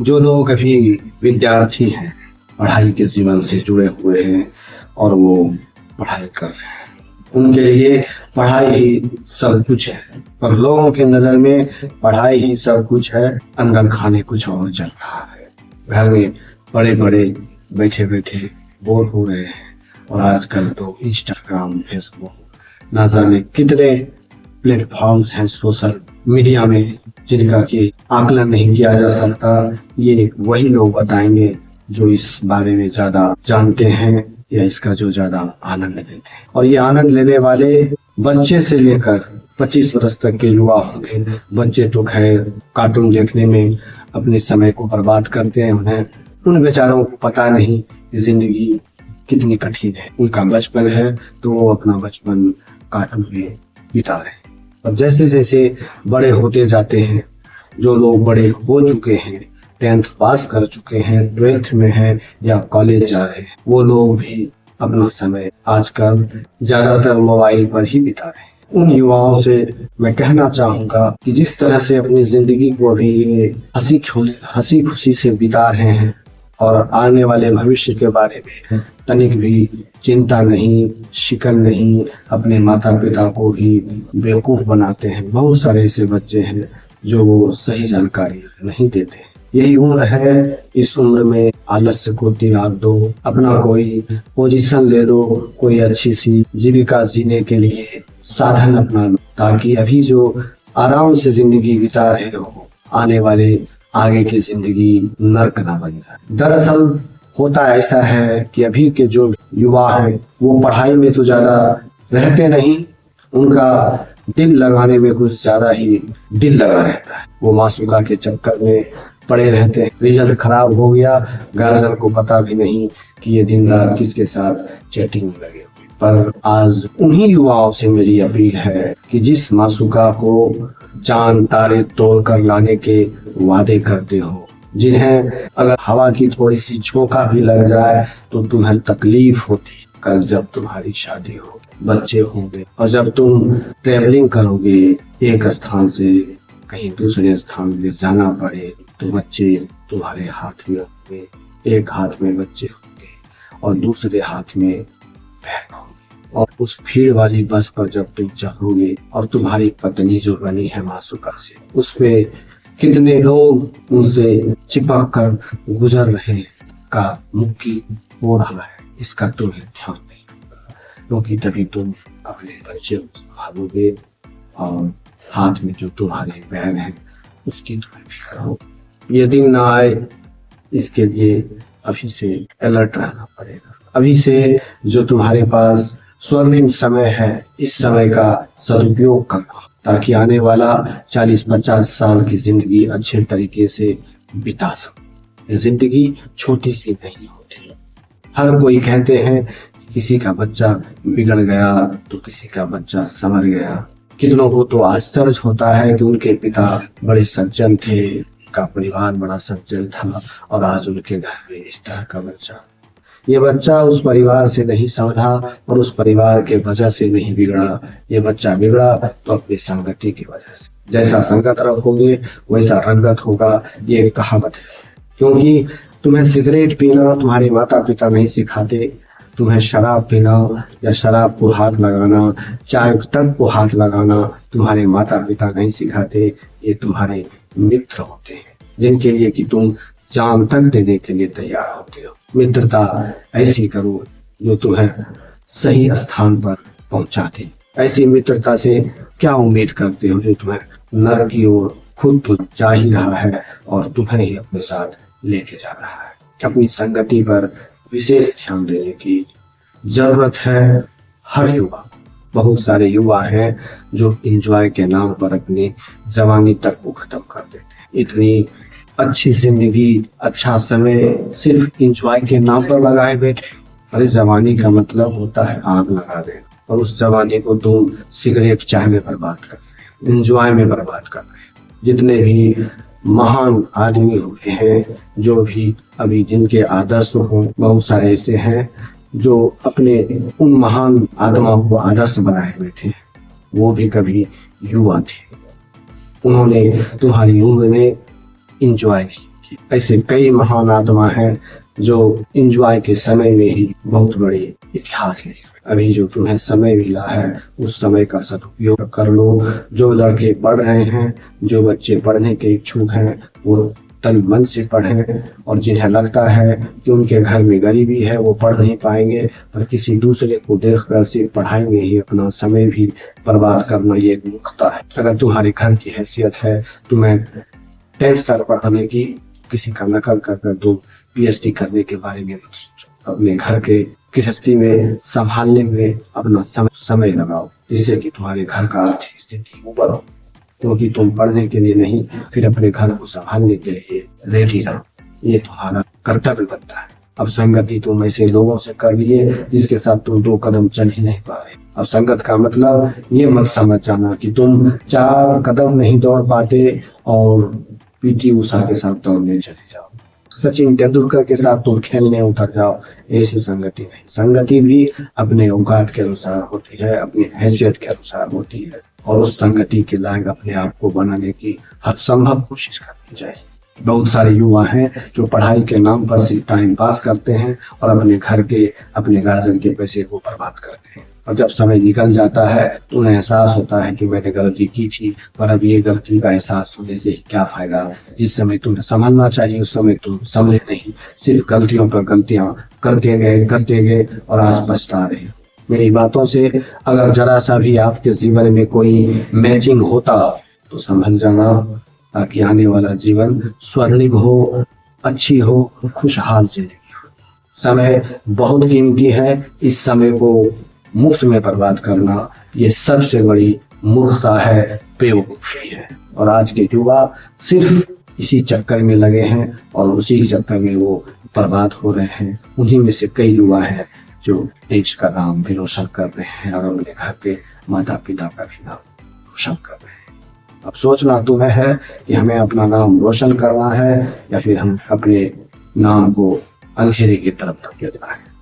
जो लोग अभी विद्यार्थी हैं, पढ़ाई के जीवन से जुड़े हुए हैं और वो पढ़ाई कर रहे हैं, उनके लिए पढ़ाई ही सब कुछ है। पर लोगों के नजर में पढ़ाई ही सब कुछ है, अंदर खाने कुछ और चल रहा है। घर में बड़े बड़े बैठे बैठे बोर हो रहे हैं और आजकल तो इंस्टाग्राम, फेसबुक, ना जाने कितने प्लेटफॉर्म्स हैं सोशल मीडिया में जिनका कि आकलन नहीं किया जा सकता। ये वही लोग बताएंगे जो इस बारे में ज्यादा जानते हैं या इसका जो ज्यादा आनंद लेते हैं। और ये आनंद लेने वाले बच्चे से लेकर 25 वर्ष तक के युवा होंगे। बच्चे तो खैर कार्टून देखने में अपने समय को बर्बाद करते हैं। उन्हें उन बेचारों को पता नहीं कि जिंदगी कितनी कठिन है। उनका बचपन है तो वो अपना बचपन कार्टून में बिता रहे हैं। और जैसे जैसे बड़े होते जाते हैं, जो लोग बड़े हो चुके हैं, 10th पास कर चुके हैं, 12th में हैं या कॉलेज जा रहे हैं, वो लोग भी अपना समय आजकल ज्यादातर मोबाइल पर ही बिता रहे हैं। उन युवाओं से मैं कहना चाहूंगा कि जिस तरह से अपनी जिंदगी को अभी हंसी खुशी से बिता रहे हैं और आने वाले भविष्य के बारे में तनिक भी चिंता नहीं, शिकन नहीं, अपने माता पिता को भी बेवकूफ बनाते हैं। बहुत सारे ऐसे बच्चे हैं जो वो सही जानकारी नहीं देते। यही उम्र है, इस उम्र में आलस्य को त्याग दो, अपना कोई पोजीशन ले दो, कोई अच्छी सी जीविका जीने के लिए साधन अपना लो, ताकि अभी जो आराम से जिंदगी बिता रहे हो, आने वाले आगे की जिंदगी नर्क ना बन जाए। दरअसल होता ऐसा है कि अभी के जो युवा हैं वो पढ़ाई में तो ज्यादा रहते नहीं, उनका दिल लगाने में कुछ ज्यादा ही दिल लगा रहता है। वो मासूका के चक्कर में पड़े रहते हैं। रिजल्ट खराब हो गया, गार्जियन को पता भी नहीं कि ये दिन रात किसके साथ चैटिंग में लगे हुए। पर आज उन्हीं युवाओं से मेरी अपील है कि जिस मासूका को चांद तारे तोड़ कर लाने के वादे करते हो, जिन्हें अगर हवा की थोड़ी सी झोंका भी लग जाए तो तुम्हें तकलीफ होती, कल जब तुम्हारी शादी होगी, बच्चे होंगे और जब तुम ट्रेवलिंग करोगे एक स्थान से कहीं दूसरे स्थान में जाना पड़े तो बच्चे तुम्हारे हाथ में होंगे। एक हाथ में बच्चे होंगे और दूसरे हाथ में बैग होंगे। और उस भीड़ वाली बस पर जब तुम चढ़ोगे और तुम्हारी पत्नी जो बनी है मासूका से, उसपे कितने लोग उनसे चिपक कर गुजर रहे का मुक्की हो रहा है, इसका तुम्हें ध्यान नहीं होगा, क्योंकि तभी तुम अपने बच्चे को संभालोगे और हाथ में जो तुम्हारे बैग है उसकी तुम्हें फिक्र हो। ये दिन ना आए, इसके लिए अभी से अलर्ट रहना पड़ेगा। अभी से जो तुम्हारे पास स्वर्णिम समय है, इस समय का सदुपयोग करना, ताकि आने वाला 40-50 साल की जिंदगी अच्छे तरीके से बिता सको। जिंदगी छोटी सी नहीं होती। हर कोई कहते हैं किसी का बच्चा बिगड़ गया तो किसी का बच्चा संवर गया। कितनों को तो आश्चर्य होता है कि उनके पिता बड़े सज्जन थे, उनका परिवार बड़ा सज्जन था और आज उनके घर में इस तरह का बच्चा। ये बच्चा उस परिवार से नहीं समझा और उस परिवार के वजह से नहीं बिगड़ा। ये बच्चा बिगड़ा तो अपनी संगति की वजह से। जैसा संगत रखोगे वैसा रंगत होगा, ये कहावत है। क्योंकि तुम्हें सिगरेट पीना तुम्हारे माता पिता नहीं सिखाते, तुम्हें शराब पीना या शराब को हाथ लगाना, चाय तक को हाथ लगाना तुम्हारे माता पिता नहीं सिखाते। ये तुम्हारे मित्र होते हैं जिनके लिए कि तुम जान तक देने के लिए तैयार होते हो। मित्रता ऐसी करो जो तुम्हें सही स्थान पर पहुंचा दे। ऐसी मित्रता से क्या उम्मीद करते हो जो तुम्हें नरक की ओर खुद तो जा ही रहा है और तुम्हें ही अपने साथ लेके जा रहा है। अपनी संगति पर विशेष ध्यान देने की जरूरत है हर युवा को। बहुत सारे युवा हैं जो एंजॉय के नाम पर अपनी जवानी तक को खत्म कर देते हैं। इतनी अच्छी जिंदगी, अच्छा समय सिर्फ एंजॉय के नाम पर लगाए बैठे। अरे जवानी का मतलब होता है आग लगा देना, और उस जवानी को तुम सिगरेट चाय में बर्बाद कर रहे हो, एंजॉय में बर्बाद कर रहे हो। जितने भी महान आदमी हुए हैं, जो भी अभी जिनके आदर्श हों, बहुत सारे ऐसे हैं जो अपने उन महान आत्माओं को आदर्श बनाए बैठे। वो भी कभी युवा थे, उन्होंने तुम्हारी उम्र में इंजॉय नहीं की। ऐसे कई महान आत्मा हैं जो एंजॉय के समय में ही बहुत बड़े इतिहास लिखे। अभी जो तुम्हें समय मिला है उस समय का सदुपयोग कर लो। जो लड़के पढ़ रहे हैं, जो बच्चे पढ़ने के इच्छुक हैं, वो तन मन से पढ़ें। और जिन्हें लगता है कि उनके घर में गरीबी है, वो पढ़ नहीं पाएंगे, पर किसी दूसरे को देखकर सिर्फ पढ़ाई में ही अपना समय भी बर्बाद करना ये एक मूर्खता है। अगर तुम्हारे घर की हैसियत है तुम्हें 10th तक पढ़ाने की, किसी का नकल कर दो PhD करने के बारे में मत सोचो। अपने घर के गृहस्थी में संभालने में अपना समय लगाओ, जिससे कि तुम्हारे घर का आर्थिक स्थिति ऊपर हो। क्योंकि तुम पढ़ने के लिए नहीं, फिर अपने घर को संभालने के लिए रेडी रहो। ये तुम्हारा कर्तव्य बनता है। अब संगति तुम ऐसे लोगों से कर लिए जिसके साथ तुम 2 कदम चल ही नहीं पा रहे। अब संगत का मतलब ये मत समझ जाना कि तुम 4 कदम नहीं दौड़ पाते और PT उषा के साथ दौड़ने चले जाओ, सचिन तेंदुलकर के साथ तुम खेलने उतर जाओ। ऐसी संगति नहीं। संगति भी अपने औकात के अनुसार होती है, अपनी हैसियत के अनुसार होती है, और उस संगति के लायक अपने आप को बनाने की हर संभव कोशिश करनी चाहिए। बहुत सारे युवा हैं जो पढ़ाई के नाम पर सिर्फ टाइम पास करते हैं और अपने घर के, अपने गार्जियन के पैसे को बर्बाद करते हैं। और जब समय निकल जाता है तो उन्हें एहसास होता है कि मैंने गलती की थी, पर अब ये गलती का एहसास होने से क्या फायदा। जिस समय तुम्हें संभलना चाहिए उस समय तुम संभले नहीं, सिर्फ गलतियों पर गलतियां करते गए और आज पछता रहे। मेरी बातों से अगर जरा सा भी आपके जीवन में कोई मैचिंग होता तो संभल जाना, ताकि आने वाला जीवन स्वर्णिम हो, अच्छी हो, खुशहाल जिंदगी हो। समय बहुत कीमती है, इस समय को मुफ्त में बर्बाद करना ये सबसे बड़ी मूर्खता है, बेवकूफी है। और आज के युवा सिर्फ इसी चक्कर में लगे हैं और उसी चक्कर में वो बर्बाद हो रहे हैं। उन्हीं में से कई युवा हैं जो देश का नाम भी रोशन कर रहे हैं और अपने घर के माता पिता का भी नाम रोशन कर रहे हैं। अब सोचना तुम्हें है कि हमें अपना नाम रोशन करना है या फिर हम अपने नाम को अंधेरे की तरफ धकेलना है।